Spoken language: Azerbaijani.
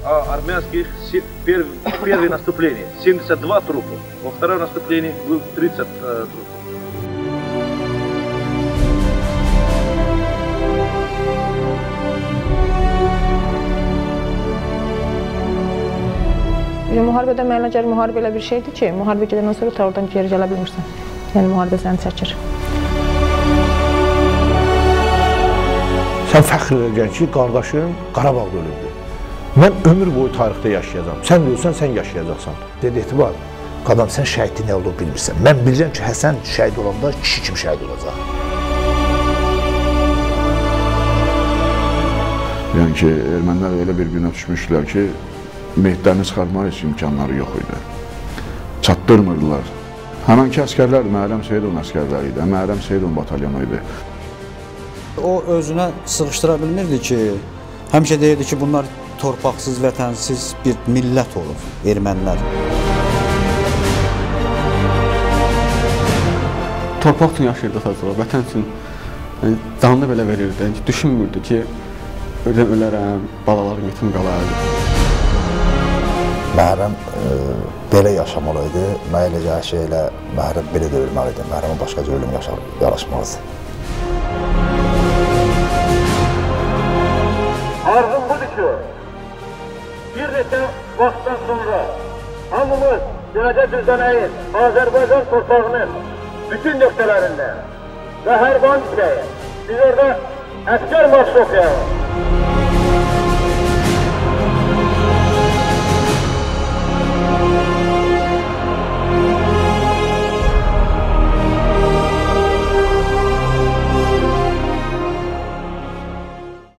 армянских первое наступление 72 трупа, во втором наступлении был 30 трупов. Müharibədə mənə gəlir, müharibə elə bir şeydir ki, müharibə gedəndən sonra oradan geri gələ bilmirsən. Yəni müharibə səni çəkir. Sən fəxr edəcəksən ki, qardaşın Qarabağda ölübdür. Mən ömür boyu tarixdə yaşayacağam. Sən də ölsən, sən yaşayacaqsan. Dedi, Etibar, qadam, sən şəhidliyin nə olduğunu bilmirsən. Mən bilirəm ki, Həsən şəhid olanda kişi kimi şəhid olacaq. Yəni ki, ermənilər elə bir günə düşmüşdülər ki, meyitlərini çıxarmaq üçün imkanları yox idi. Çatdırmırdılar. Həmənki əskərlər Məhərrəm Seyidovun əskərləri idi, Məhərrəm Seyidovun batalyonu idi. O özünə sığışdıra bilmirdi ki, həmişə deyirdi ki, bunlar torpaqsız, vətənsiz bir millət olur, ermənilər. Torpaq üçün yaşayırdı sadəcə, vətən üçün canını belə verirdi, düşünmürdü ki, ölərəm, balalarım yetim qalardı. Məhərrəm belə yaşamalıydı, mənə elə gəlir ki, elə Məhərrəm belə də ölməliydi, Məhərrəmə başqa cür ölüm yaraşmazdı. Arzum budur ki, bir neçə vaxtdan sonra hamımız Gələcək Düzənəyin, Azərbaycan torpağının bütün nöqtələrində və hər ban biz orada əskər marşı oxuyalım.